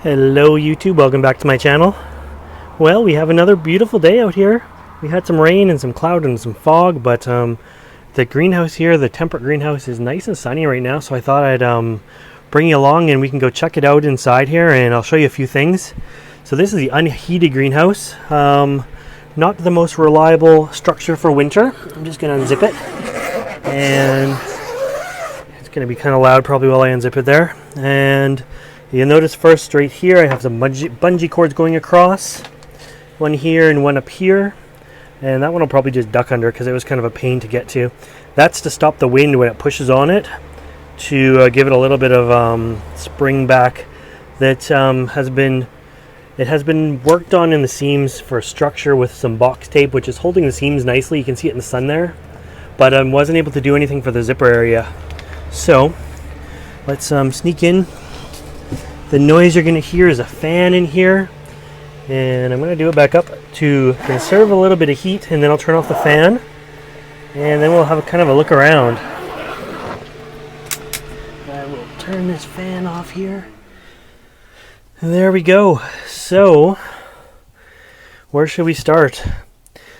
Hello YouTube, welcome back to my channel. Well, we have another beautiful day out here. We had some rain and some cloud and some fog, but the greenhouse here, the temperate greenhouse, is nice and sunny right now, so I thought I'd bring you along and we can go check it out inside here, and I'll show you a few things. So this is the unheated greenhouse. Not the most reliable structure for winter. I'm just going to unzip it, and it's going to be kind of loud probably while I unzip it there. And you'll notice first right here I have some bungee cords going across, one here and one up here, and that one will probably just duck under because it was kind of a pain to get to. That's to stop the wind when it pushes on it, to give it a little bit of spring back. That has been worked on in the seams for structure with some box tape, which is holding the seams nicely. You can see it in the sun there, but I wasn't able to do anything for the zipper area. So let's sneak in. The noise you're going to hear is a fan in here, and I'm going to do it back up to conserve a little bit of heat, and then I'll turn off the fan, and then we'll have a kind of a look around. I will turn this fan off here. And there we go. So, where should we start?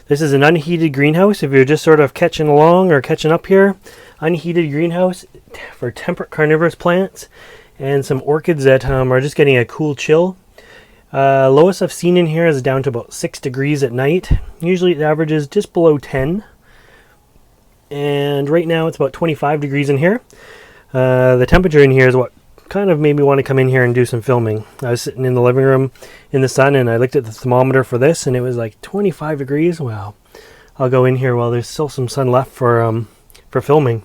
This is an unheated greenhouse. If you're just sort of catching along or catching up here, unheated greenhouse for temperate carnivorous plants. And some orchids that are just getting a cool chill. Lowest I've seen in here is down to about 6 degrees at night. Usually it averages just below 10. And right now it's about 25 degrees in here. The temperature in here is what kind of made me want to come in here and do some filming. I was sitting in the living room in the sun, and I looked at the thermometer for this, and it was like 25 degrees. Wow. I'll go in here while there's still some sun left for filming.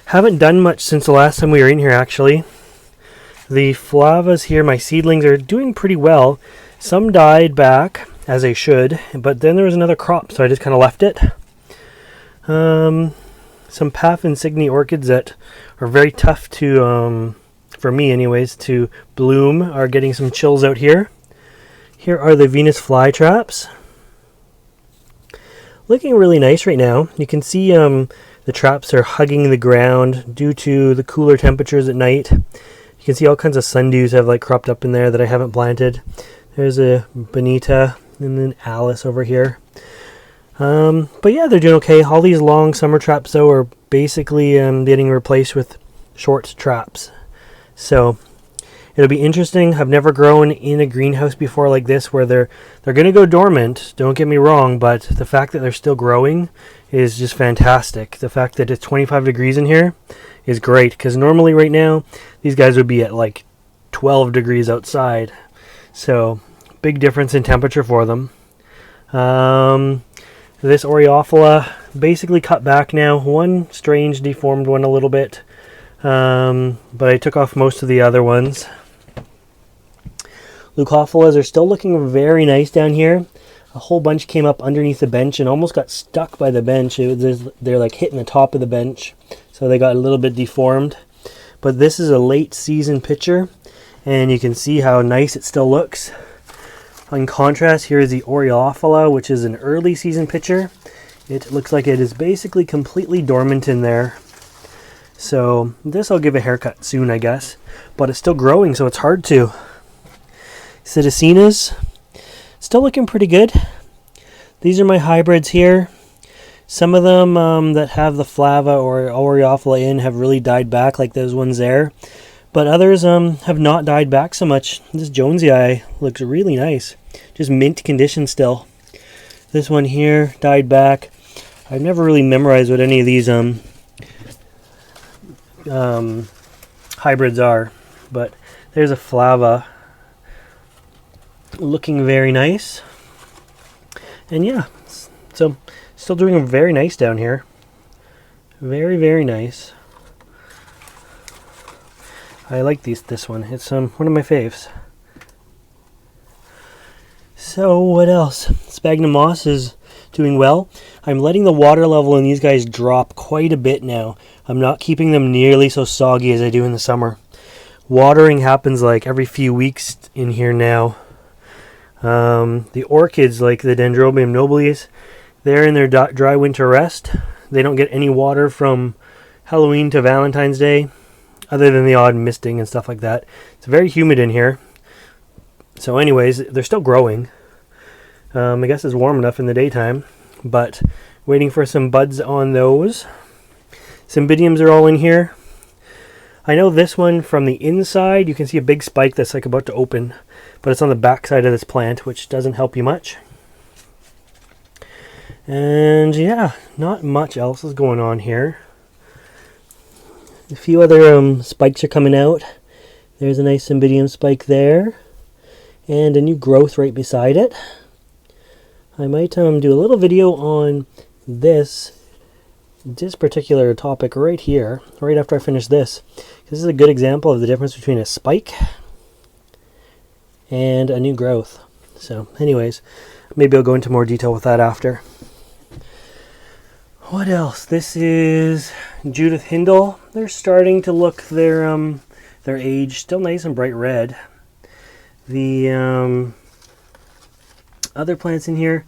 Haven't done much since the last time we were in here, actually. The flavas here, my seedlings, are doing pretty well. Some died back, as they should, but then there was another crop, so I just kind of left it. Some Path Insignia orchids that are very tough to, for me anyways, to bloom are getting some chills out here. Here are the Venus flytraps. Looking really nice right now. You can see the traps are hugging the ground due to the cooler temperatures at night. You can see all kinds of sundews have like cropped up in there that I haven't planted. There's a Bonita and then Alice over here. But yeah, they're doing okay. All these long summer traps though are basically getting replaced with short traps. So it'll be interesting. I've never grown in a greenhouse before like this, where they're going to go dormant, don't get me wrong, but the fact that they're still growing is just fantastic. The fact that it's 25 degrees in here is great, because normally right now these guys would be at like 12 degrees outside. So big difference in temperature for them. This Oreophylla basically cut back now. One strange deformed one a little bit, but I took off most of the other ones. Leucophyllas are still looking very nice down here. A whole bunch came up underneath the bench and almost got stuck by the bench. They're like hitting the top of the bench, so they got a little bit deformed. But this is a late season picture, and you can see how nice it still looks. In contrast, here is the Oreophylla, which is an early season picture. It looks like it is basically completely dormant in there. So this I'll give a haircut soon, I guess. But it's still growing, so it's hard to. Psittacinas, still looking pretty good. These are my hybrids here. Some of them that have the flava or Oreophylla in have really died back, like those ones there. But others have not died back so much. This Jonesii looks really nice. Just mint condition still. This one here died back. I've never really memorized what any of these hybrids are. But there's a flava. Looking very nice. And yeah, so still doing very nice down here. Very, very nice. I like this one. It's one of my faves. So what else? Sphagnum moss is doing well. I'm letting the water level in these guys drop quite a bit now. I'm not keeping them nearly so soggy as I do in the summer. Watering happens like every few weeks in here now. The orchids, like the Dendrobium nobilis, they're in their dry winter rest. They don't get any water from Halloween to Valentine's Day, other than the odd misting and stuff like that. It's very humid in here. So anyways, they're still growing. I guess it's warm enough in the daytime, but waiting for some buds on those. Cymbidiums are all in here. I know this one from the inside, you can see a big spike that's like about to open, but it's on the back side of this plant, which doesn't help you much. And yeah, not much else is going on here. A few other spikes are coming out. There's a nice Cymbidium spike there, and a new growth right beside it. I might do a little video on this particular topic right here, right after I finish this. This is a good example of the difference between a spike and a new growth. So anyways, maybe I'll go into more detail with that after. What else? This is Judith Hindle. They're starting to look their age, still nice and bright red. The other plants in here,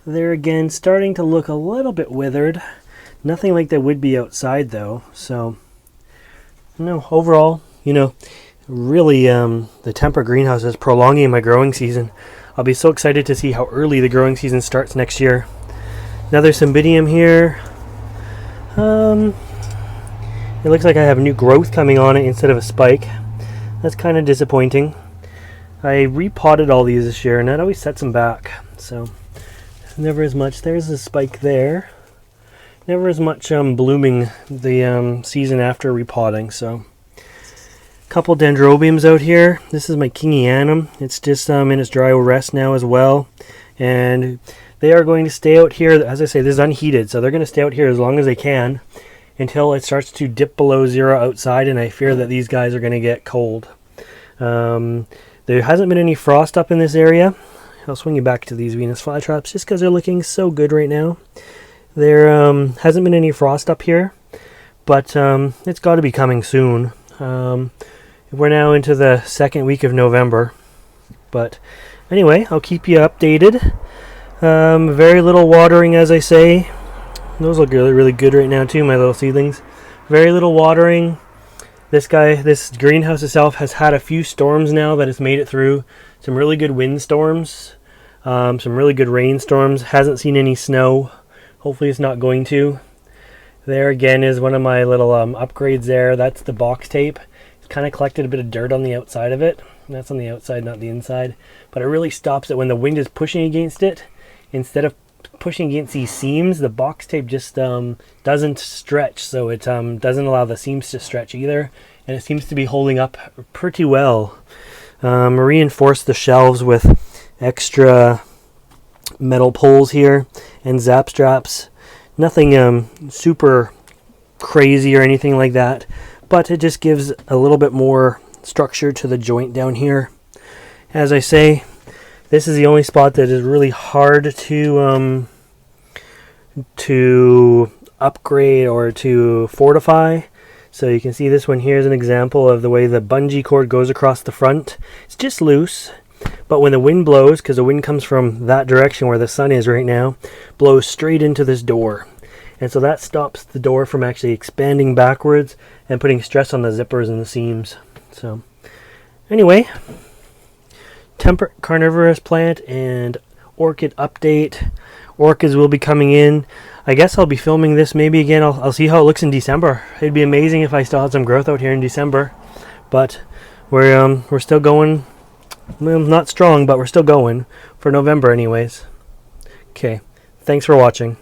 they're again starting to look a little bit withered. Nothing like they would be outside though. So no, overall, really the Temperate greenhouse is prolonging my growing season. I'll be so excited to see how early the growing season starts next year. Another Cymbidium here. It looks like I have new growth coming on it instead of a spike. That's kind of disappointing. I repotted all these this year and that always sets them back. So never as much. There's a spike there. Never as much blooming the season after repotting. So couple dendrobiums out here. This is my Kingianum. It's just in its dry rest now as well, and they are going to stay out here. As I say, this is unheated, so they're going to stay out here as long as they can until it starts to dip below zero outside, and I fear that these guys are going to get cold. There hasn't been any frost up in this area. I'll swing you back to these Venus flytraps just because they're looking so good right now. There hasn't been any frost up here, but it's got to be coming soon. We're now into the second week of November, but anyway, I'll keep you updated. Very little watering, as I say. Those look really, really good right now too, my little seedlings. Very little watering. This greenhouse itself has had a few storms now that it's made it through. Some really good wind storms, some really good rainstorms. Hasn't seen any snow. Hopefully it's not going to. There again is one of my little upgrades there. That's the box tape. It's kind of collected a bit of dirt on the outside of it. That's on the outside, not the inside. But it really stops it when the wind is pushing against it. Instead of pushing against these seams, the box tape just doesn't stretch. So it doesn't allow the seams to stretch either. And it seems to be holding up pretty well. Reinforced the shelves with extra metal poles here and zap straps. Nothing super crazy or anything like that, but it just gives a little bit more structure to the joint down here. As I say, this is the only spot that is really hard to upgrade or to fortify. So you can see this one here is an example of the way the bungee cord goes across the front. It's just loose, but when the wind blows, because the wind comes from that direction where the sun is right now, blows straight into this door. And so that stops the door from actually expanding backwards and putting stress on the zippers and the seams. So anyway, Temperate Carnivorous plant and orchid update. Orchids will be coming in. I guess I'll be filming this maybe again. I'll see how it looks in December. It'd be amazing if I still had some growth out here in December. But we're still going. Well, not strong, but we're still going for November anyways. Okay, thanks for watching.